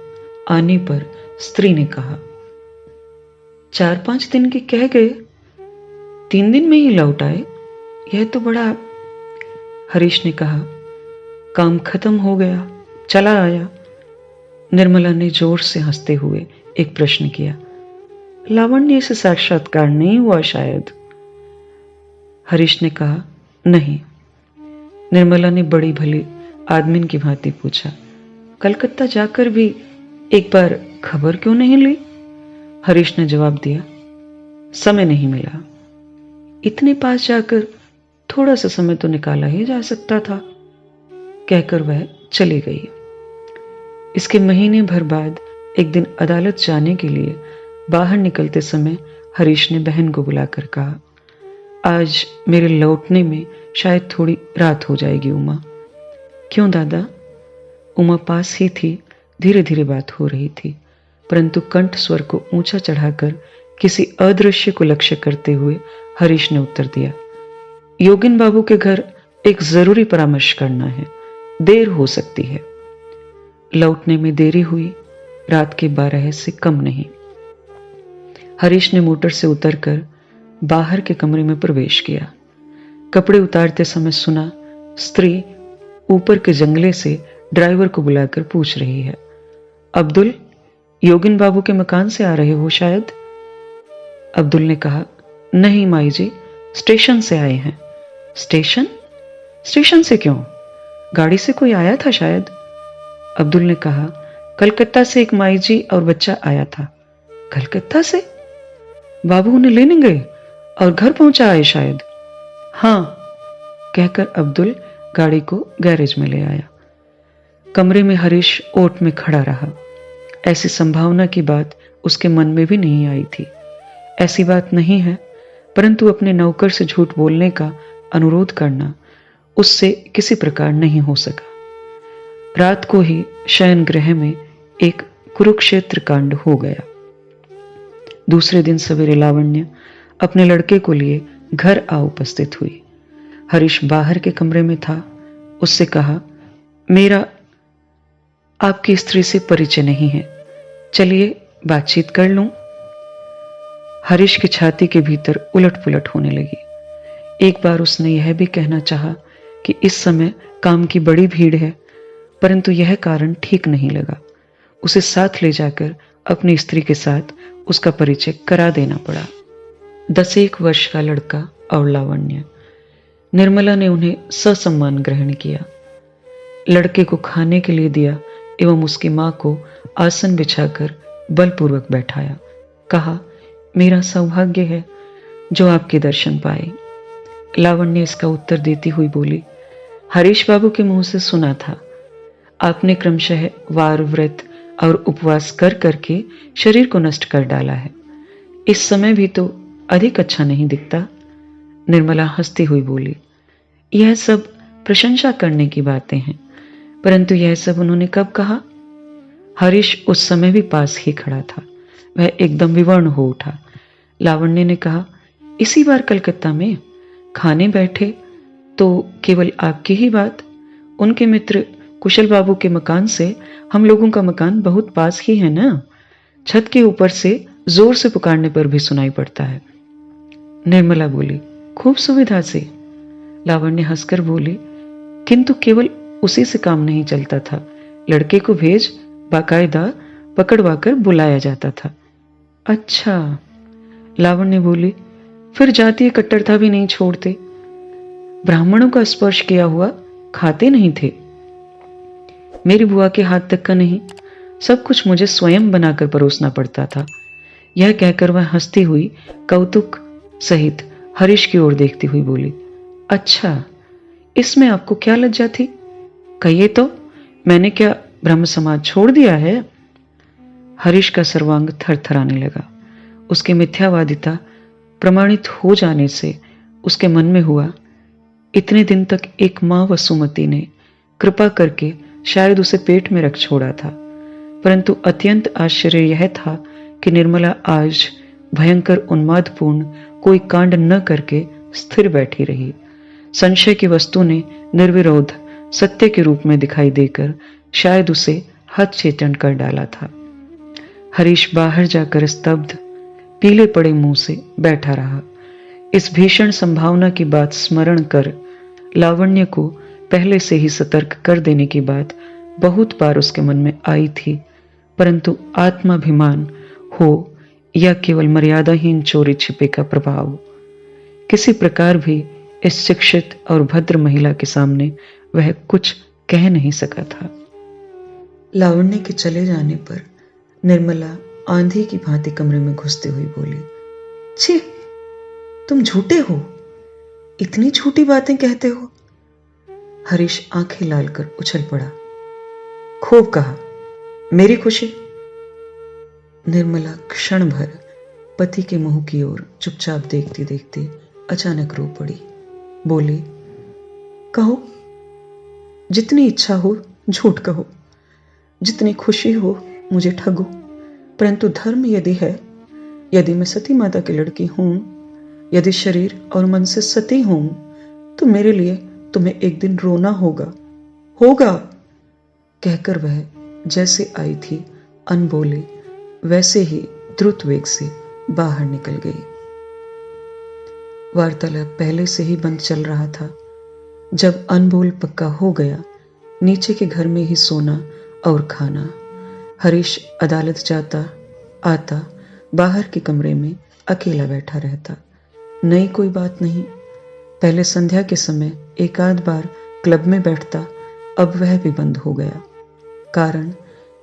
आने पर स्त्री ने कहा, 4-5 दिन के कह गए, 3 दिन में ही लौट आए, यह तो बड़ा। हरीश ने कहा, काम खत्म हो गया, चला आया। निर्मला ने जोर से हंसते हुए एक प्रश्न किया, लावण्य से साक्षात्कार नहीं हुआ शायद? हरीश ने कहा, नहीं। निर्मला ने बड़ी भली आदमीन की भांति पूछा, कलकत्ता जाकर भी एक बार खबर क्यों नहीं ली? हरीश ने जवाब दिया। समय नहीं मिला। इतने पास जाकर थोड़ा सा समय तो निकाला ही जा सकता था, कहकर वह चली गई। इसके महीने भर बाद एक दिन अदालत जाने के लिए बाहर निकलते समय हरीश ने बहन को बुलाकर कहा, आज मेरे लौटने में शायद थोड़ी रात हो जाएगी उमा। क्यों दादा? उमा पास ही थी। धीरे धीरे बात हो रही थी, परंतु कंठ स्वर को ऊंचा चढ़ाकर किसी अदृश्य को लक्ष्य करते हुए हरीश ने उत्तर दिया, योगिन बाबू के घर एक जरूरी परामर्श करना है, देर हो सकती है। लौटने में देरी हुई, रात के 12 से कम नहीं। हरीश ने मोटर से उतरकर बाहर के कमरे में प्रवेश किया। कपड़े उतारते समय सुना स्त्री ऊपर के जंगले से ड्राइवर को बुलाकर पूछ रही है, अब्दुल, योगिन बाबू के मकान से आ रहे हो शायद? अब्दुल ने कहा, नहीं माई जी, स्टेशन से आए हैं। स्टेशन? स्टेशन से क्यों? गाड़ी से कोई आया था शायद? अब्दुल ने कहा, कलकत्ता से एक माई जी और बच्चा आया था। कलकत्ता से? बाबू उन्हें लेने गए और घर पहुंचा आए शायद? हाँ, कहकर अब्दुल गाड़ी को गैरेज में ले आया। कमरे में हरीश ओट में खड़ा रहा। ऐसी संभावना की बात उसके मन में भी नहीं आई थी। ऐसी बात नहीं है, परंतु अपने नौकर से झूठ बोलने का अनुरोध करना उससे किसी प्रकार नहीं हो सका। रात को ही शयन गृह में एक कुरुक्षेत्र कांड हो गया। दूसरे दिन सवेरे लावण्य अपने लड़के को लिए घर आ उपस्थित हुई। हरीश बाहर के कमरे में था। उससे कहा, मेरा आपकी स्त्री से परिचय नहीं है, चलिए बातचीत कर लूं। हरीश की छाती के भीतर उलट पुलट होने लगी। एक बार उसने यह भी कहना चाहा कि इस समय काम की बड़ी भीड़ है, परंतु यह कारण ठीक नहीं लगा। उसे साथ ले जाकर अपनी स्त्री के साथ उसका परिचय करा देना पड़ा। 10 वर्ष का लड़का और लावण्य। निर्मला ने उन्हें ससम्मान ग्रहण किया। लड़के को खाने के लिए दिया एवं उसकी मां को आसन बिछाकर बलपूर्वक बैठाया। कहा, मेरा सौभाग्य है जो आपके दर्शन पाए। लावण्य इसका उत्तर देती हुई बोली, हरीश बाबू के मुंह से सुना था, आपने क्रमशः वार व्रत और उपवास कर करके शरीर को नष्ट कर डाला है। इस समय भी तो अधिक अच्छा नहीं दिखता। निर्मला हंसती हुई बोली, यह सब प्रशंसा करने की बातें हैं, परंतु यह सब उन्होंने कब कहा? हरीश उस समय भी पास ही खड़ा था। वह एकदम विवर्ण हो उठा। लावण्य ने कहा, इसी बार कलकत्ता में खाने बैठे तो केवल आपकी ही बात। उनके मित्र कुशल बाबू के मकान से हम लोगों का मकान बहुत पास ही है ना। छत के ऊपर से जोर से पुकारने पर भी सुनाई पड़ता है। निर्मला बोली, खूब सुविधा से। लावण्य हंसकर बोली, किंतु केवल उसी से काम नहीं चलता था। लड़के को भेज बाकायदा पकड़वाकर बुलाया जाता था। अच्छा, लावण्य बोली, फिर जातीय कट्टरता भी नहीं छोड़ते। ब्राह्मणों का स्पर्श किया हुआ खाते नहीं थे। मेरी बुआ के हाथ तक का नहीं, सब कुछ मुझे स्वयं बनाकर परोसना पड़ता था। यह कहकर वह हंसती हुई कौतुक सहित हरीश की ओर देखती हुई बोली, अच्छा, इसमें आपको क्या लज्जा थी? कहिए तो, मैंने क्या ब्रह्म समाज छोड़ दिया है? हरीश का सर्वांग थरथराने लगा। उसकी मिथ्यावादिता प्रमाणित हो जाने से उसके मन में हुआ, इतने दिन तक एक मां वसुमती ने कृपा करके शायद उसे पेट में रख छोड़ा था, परंतु अत्यंत आश्चर्य यह था कि निर्मला आज भयंकर उन्मादपूर्ण कोई कांड न करके स्थिर बैठी रही। संशय की वस्तु ने निर्विरोध सत्य के रूप में दिखाई देकर शायद उसे हतचेतन कर डाला था। हरीश बाहर जाकर स्तब्ध पीले पड़े मुंह से बैठा रहा। इस भीषण संभावना की बात स्मरण कर लावण्य को पहले से ही सतर्क कर देने की बात बहुत बार उसके मन में आई थी, परंतु आत्माभिमान हो या केवल मर्यादाहीन चोरी छिपे का प्रभाव, किसी प्रकार भी इस शिक्षित और भद्र महिला के सामने वह कुछ कह नहीं सका था। लावण्य के चले जाने पर निर्मला आंधी की भांति कमरे में घुसते हुए बोली, छी, तुम झूठे हो, इतनी झूठी बातें कहते हो। हरीश आंखें लाल कर उछल पड़ा। खूब कहा, मेरी खुशी। निर्मला क्षण भर पति के मुंह की ओर चुपचाप देखती देखती अचानक रो पड़ी। बोली, कहो, जितनी इच्छा हो झूठ कहो, जितनी खुशी हो मुझे ठगो, परंतु धर्म यदि है, यदि मैं सती माता की लड़की हूं, यदि शरीर और मन से सती हूं, तो मेरे लिए तुम्हें एक दिन रोना होगा, होगा। कहकर वह जैसे आई थी अनबोले वैसे ही द्रुत वेग से बाहर निकल गई। वार्तालाप पहले से ही बंद चल रहा था। जब अनबोल पक्का हो गया, नीचे के घर में ही सोना और खाना। हरीश अदालत जाता आता, बाहर के कमरे में अकेला बैठा रहता। नई कोई बात नहीं। पहले संध्या के समय एक आध बार क्लब में बैठता, अब वह भी बंद हो गया। कारण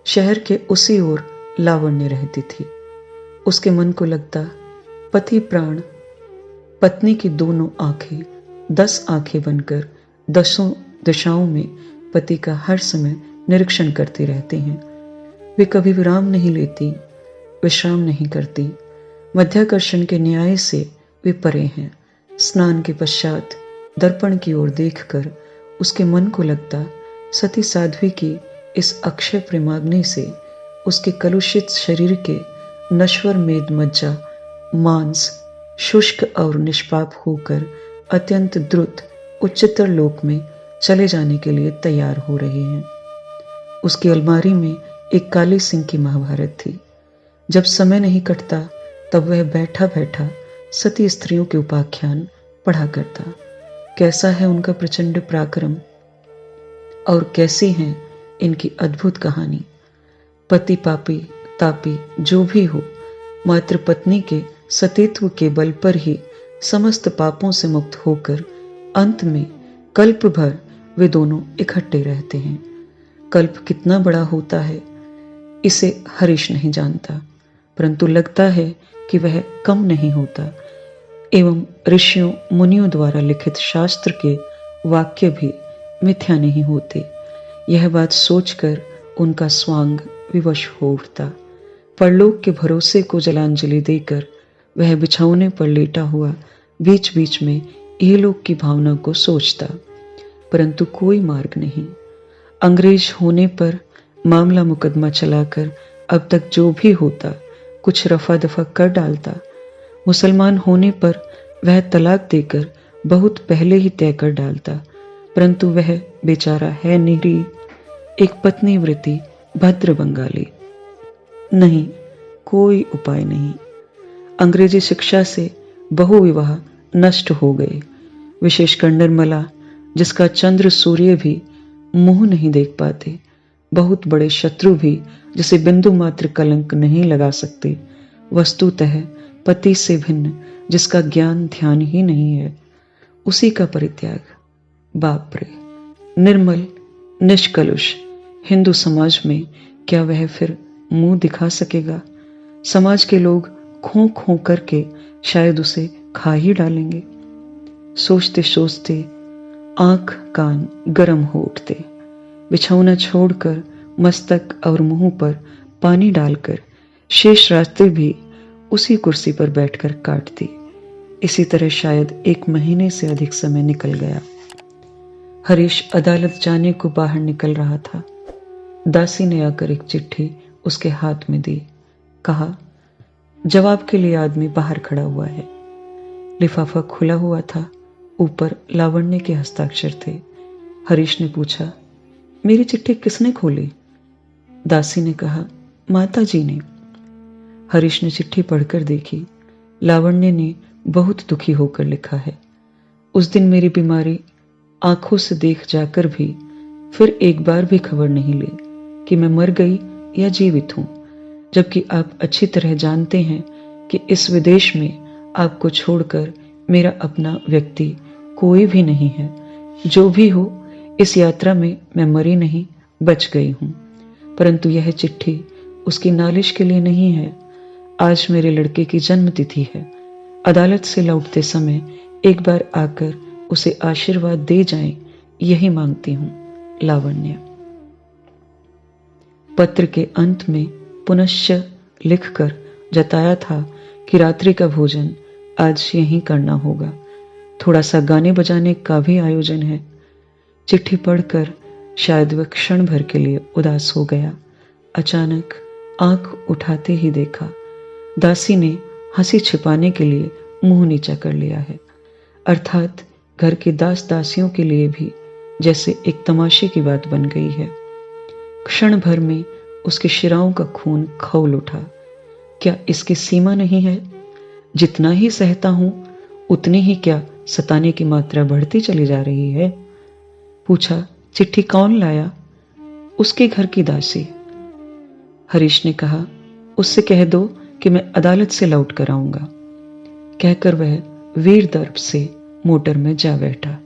शहर के उसी ओर लावण्य रहती थी। उसके मन को लगता पति प्राण, पत्नी की दोनों आंखें 10 आंखें बनकर 10 दिशाओं में पति का हर समय निरीक्षण करते रहते हैं। वे कभी विराम नहीं लेती, विश्राम नहीं करती। मध्याकर्षण के न्याय से वे परे हैं। स्नान के पश्चात दर्पण की ओर देखकर उसके मन को लगता सती साध्वी की इस अक्षय प्रेमाग्नि से उसके कलुषित शरीर के नश्वर मेद मज्जा मांस शुष्क और निष्पाप होकर अत्यंत द्रुत उच्चतर लोक में चले जाने के लिए तैयार हो रहे हैं। उसकी अलमारी में एक काली सिंह की महाभारत थी। जब समय नहीं कटता तब वह बैठा बैठा सती स्त्रियों के उपाख्यान पढ़ा करता। कैसा है उनका प्रचंड पराक्रम और कैसी है इनकी अद्भुत कहानी। पति पापी तापी जो भी हो, मात्र पत्नी के सतीत्व के बल पर ही समस्त पापों से मुक्त होकर अंत में कल्प भर वे दोनों इकट्ठे रहते हैं। कल्प कितना बड़ा होता है इसे हरीश नहीं जानता, परंतु लगता है कि वह कम नहीं होता। एवं ऋषियों मुनियों द्वारा लिखित शास्त्र के वाक्य भी मिथ्या नहीं होते। यह बात सोचकर उनका स्वांग विवश हो उठता। परलोक के भरोसे को जलांजलि देकर वह बिछौने पर लेटा हुआ बीच बीच में इहलोक की भावना को सोचता, परंतु कोई मार्ग नहीं। अंग्रेज होने पर मामला मुकदमा चलाकर अब तक जो भी होता कुछ रफा दफा कर डालता। मुसलमान होने पर वह तलाक देकर बहुत पहले ही तय कर डालता, परंतु वह बेचारा है निरी एक पत्नी वृत्ति भद्र बंगाली। नहीं, कोई उपाय नहीं। अंग्रेजी शिक्षा से बहु विवाह नष्ट हो गए, विशेषकर निर्मला जिसका चंद्र सूर्य भी मुंह नहीं देख पाते, बहुत बड़े शत्रु भी जिसे बिंदु मात्र कलंक नहीं लगा सकते, वस्तुतः पति से भिन्न जिसका ज्ञान ध्यान ही नहीं है, उसी का परित्याग। बाप रे! निर्मल निष्कलुष हिंदू समाज में क्या वह फिर मुंह दिखा सकेगा? समाज के लोग खो खो करके शायद उसे खा ही डालेंगे। सोचते सोचते आंख कान गर्म हो उठते। बिछौना छोड़कर मस्तक और मुंह पर पानी डालकर शेष रास्ते भी उसी कुर्सी पर बैठकर काटती। इसी तरह शायद 1 महीने से अधिक समय निकल गया। हरीश अदालत जाने को बाहर निकल रहा था। दासी ने आकर एक चिट्ठी उसके हाथ में दी। कहा, जवाब के लिए आदमी बाहर खड़ा हुआ है। लिफाफा खुला हुआ था, ऊपर लावण्य के हस्ताक्षर थे। हरीश ने पूछा, मेरी चिट्ठी किसने खोली? दासी ने कहा, माता जी ने। हरीश ने चिट्ठी पढ़कर देखी। लावण्य ने बहुत दुखी होकर लिखा है, उस दिन मेरी बीमारी आंखों से देख जाकर भी फिर एक बार भी खबर नहीं ली कि मैं मर गई या जीवित हूं, जबकि आप अच्छी तरह जानते हैं कि इस विदेश में आपको छोड़कर मेरा अपना व्यक्ति कोई भी नहीं है। जो भी हो, इस यात्रा में मैं मरी नहीं, बच गई हूं। परंतु यह चिट्ठी उसकी नालिश के लिए नहीं है। आज मेरे लड़के की जन्म तिथि है। अदालत से लौटते समय एक बार आकर उसे आशीर्वाद दे जाएं, यही मांगती हूं। लावण्य। पत्र के अंत में पुनश्च लिखकर जताया था कि रात्रि का भोजन आज यहीं करना होगा। थोड़ा सा गाने बजाने का भी आयोजन है। चिट्ठी पढ़कर शायद वह क्षण भर के लिए उदास हो गया। अचानक आंख उठाते ही देखा दासी ने हंसी छिपाने के लिए मुंह नीचा कर लिया है। अर्थात घर के दास दासियों के लिए भी जैसे एक तमाशे की बात बन गई है। क्षण भर में उसके शिराओं का खून खौल उठा। क्या इसकी सीमा नहीं है? जितना ही सहता हूं उतनी ही क्या सताने की मात्रा बढ़ती चली जा रही है? पूछा, चिट्ठी कौन लाया? उसके घर की दासी। हरीश ने कहा, उससे कह दो कि मैं अदालत से लौट कर आऊंगा। कहकर वह वीर दर्प से मोटर में जा बैठा।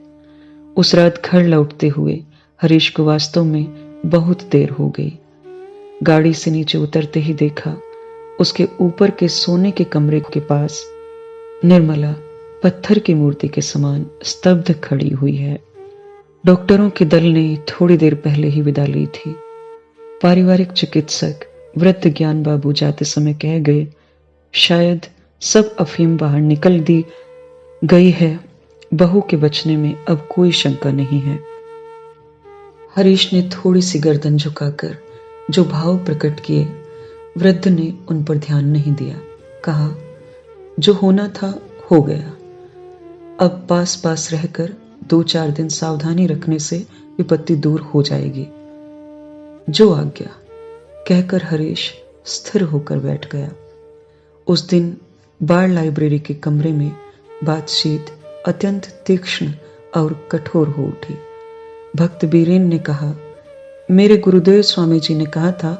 उस रात घर लौटते हुए हरीश को वास्तव में बहुत देर हो गई। गाड़ी से नीचे उतरते ही देखा उसके ऊपर के सोने के कमरे के पास निर्मला पत्थर की मूर्ति के समान स्तब्ध खड़ी हुई है। डॉक्टरों के दल ने थोड़ी देर पहले ही विदा ली थी। पारिवारिक चिकित्सक वृद्ध ज्ञान बाबू जाते समय कह गए, शायद सब अफीम बाहर निकल दी गई है। बहू के बचने में अब कोई शंका नहीं है। हरीश ने थोड़ी सी गर्दन झुकाकर जो भाव प्रकट किए, वृद्ध ने उन पर ध्यान नहीं दिया। कहा, जो होना था हो गया। अब पास पास रहकर 2-4 दिन सावधानी रखने से विपत्ति दूर हो जाएगी। जो आज्ञा, कहकर हरीश स्थिर होकर बैठ गया। उस दिन बार लाइब्रेरी के कमरे में बातचीत अत्यंत तीक्ष्ण और कठोर हो उठी। भक्त बीरेन ने कहा, मेरे गुरुदेव स्वामी जी ने कहा था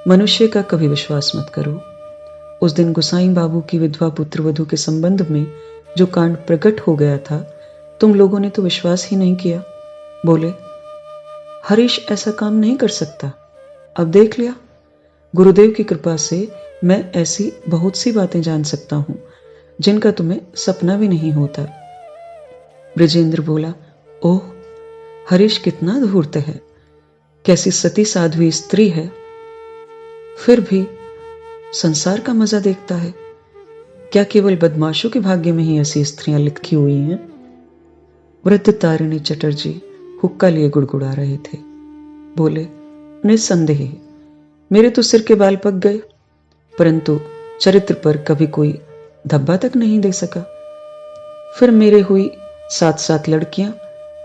मनुष्य का कभी विश्वास मत करो। उस दिन गुसाई बाबू की विधवा पुत्र वधू के संबंध में जो कांड प्रकट हो गया था, तुम लोगों ने तो विश्वास ही नहीं किया। बोले, हरीश ऐसा काम नहीं कर सकता। अब देख लिया, गुरुदेव की कृपा से मैं ऐसी बहुत सी बातें जान सकता हूं जिनका तुम्हें सपना भी नहीं होता। ब्रजेंद्र बोला, ओह, हरीश कितना धूर्त है, कैसी सती साध्वी स्त्री है, फिर भी संसार का मजा देखता है। क्या केवल बदमाशों के भाग्य में ही ऐसी स्त्रियां लिखी हुई हैं? वृद्ध तारिणी चटर्जी हुक्का लिए गुड़गुड़ा रहे थे। बोले, निस्संदेह मेरे तो सिर के बाल पक गए, परंतु चरित्र पर कभी कोई धब्बा तक नहीं दे सका। फिर मेरे हुई 7-7 लड़कियां,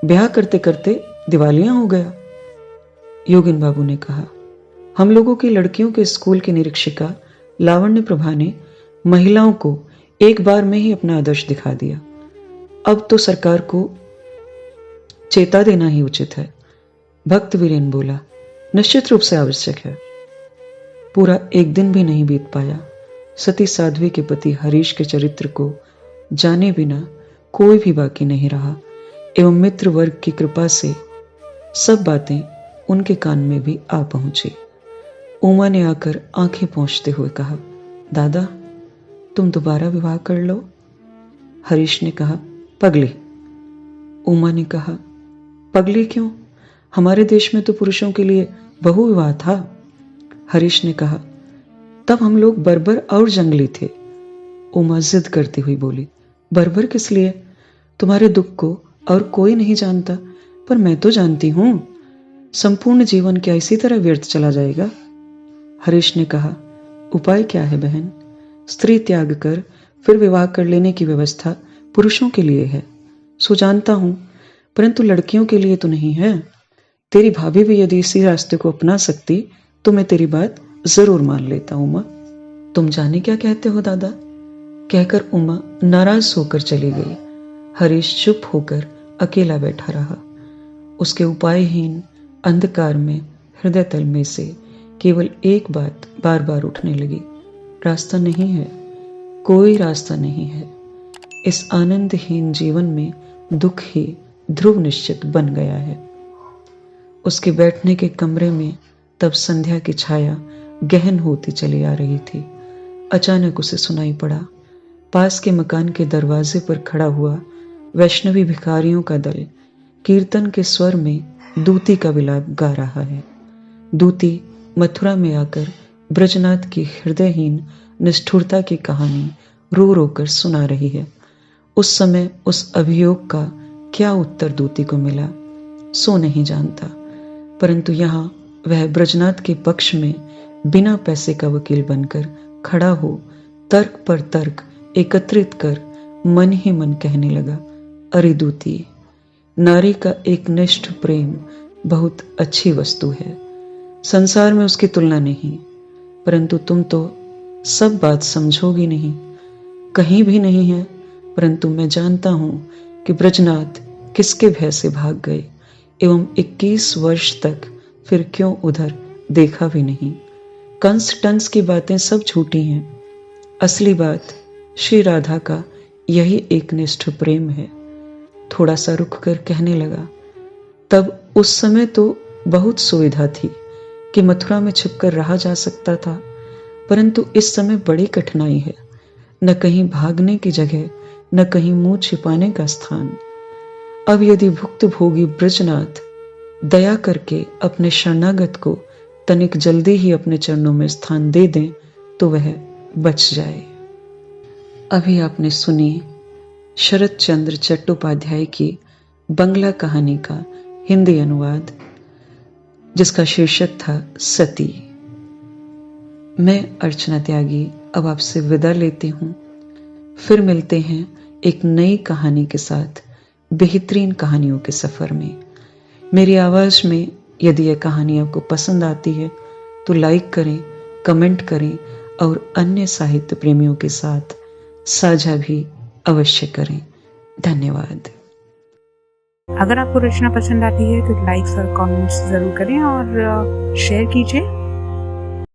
ब्याह करते करते दिवालियां हो गया। योगिन बाबू ने कहा, हम लोगों की लड़कियों के स्कूल की निरीक्षिका लावण्य प्रभा ने महिलाओं को एक बार में ही अपना आदर्श दिखा दिया। अब तो सरकार को चेता देना ही उचित है। भक्त वीरेन बोला, निश्चित रूप से आवश्यक है। पूरा एक दिन भी नहीं बीत पाया, सती साध्वी के पति हरीश के चरित्र को जाने बिना कोई भी बाकी नहीं रहा, एवं मित्र वर्ग की कृपा से सब बातें उनके कान में भी आ पहुंची। उमा ने आकर आंखें पोंछते हुए कहा, दादा तुम दोबारा विवाह कर लो। हरीश ने कहा, पगली। उमा ने कहा, पगली क्यों? हमारे देश में तो पुरुषों के लिए बहु विवाह था। हरीश ने कहा, तब हम लोग बर्बर और जंगली थे। उमा जिद करती हुई बोली, बर्बर किस लिए? तुम्हारे दुख को और कोई नहीं जानता, पर मैं तो जानती हूं। संपूर्ण जीवन क्या इसी तरह व्यर्थ चला जाएगा? हरीश ने कहा, उपाय क्या है बहन? स्त्री त्याग कर फिर विवाह कर लेने की व्यवस्था पुरुषों के लिए है, सो जानता हूं, परंतु लड़कियों के लिए तो नहीं है। तेरी भाभी भी यदि इसी रास्ते को अपना सकती तो मैं तेरी बात जरूर मान लेता। उमा, तुम जाने क्या कहते हो दादा? कहकर उमा नाराज होकर चली गई। हरीश चुप होकर अकेला बैठा रहा। उसके उपायहीन अंधकार में हृदय तल में से केवल एक बात बार बार उठने लगी, रास्ता नहीं है, कोई रास्ता नहीं है। इस आनंदहीन जीवन में दुख ही ध्रुव निश्चित बन गया है। उसके बैठने के कमरे में तब संध्या की छाया गहन होती चली आ रही थी। अचानक उसे सुनाई पड़ा, पास के मकान के दरवाजे पर खड़ा हुआ वैष्णवी भिखारियों का दल कीर्तन के स्वर में दूती का विलाप गा रहा है। दूती मथुरा में आकर ब्रजनाथ की हृदयहीन निष्ठुरता की कहानी रो रो कर सुना रही है। उस समय उस अभियोग का क्या उत्तर दूती को मिला, सो नहीं जानता, परंतु यहाँ वह ब्रजनाथ के पक्ष में बिना पैसे का वकील बनकर खड़ा हो तर्क पर तर्क एकत्रित कर मन ही मन कहने लगा, अरे दूती, नारी का एक निष्ठ प्रेम बहुत अच्छी वस्तु है, संसार में उसकी तुलना नहीं, परंतु तुम तो सब बात समझोगी नहीं, कहीं भी नहीं है। परंतु मैं जानता हूं कि ब्रजनाथ किसके भय से भाग गए एवं 21 वर्ष तक फिर क्यों उधर देखा भी नहीं। कंस टंस की बातें सब झूठी हैं, असली बात श्री राधा का यही एक निष्ठ प्रेम है। थोड़ा सा रुक कर कहने लगा, तब उस समय तो बहुत सुविधा थी कि मथुरा में छिपकर रहा जा सकता था, परंतु इस समय बड़ी कठिनाई है, न कहीं भागने की जगह, न कहीं मुंह छिपाने का स्थान। अब यदि भुक्त भोगी ब्रजनाथ दया करके अपने शरणागत को तनिक जल्दी ही अपने चरणों में स्थान दे दें तो वह बच जाए। अभी आपने सुनी शरत चंद्र चट्टोपाध्याय की बंगला कहानी का हिंदी अनुवाद, जिसका शीर्षक था सती। मैं अर्चना त्यागी अब आपसे विदा लेती हूँ। फिर मिलते हैं एक नई कहानी के साथ बेहतरीन कहानियों के सफर में। मेरी आवाज में यदि यह कहानी आपको पसंद आती है तो लाइक करें, कमेंट करें और अन्य साहित्य प्रेमियों के साथ साझा भी अवश्य करें। धन्यवाद। अगर आपको रचना पसंद आती है तो लाइक्स और कमेंट्स ज़रूर करें और शेयर कीजिए।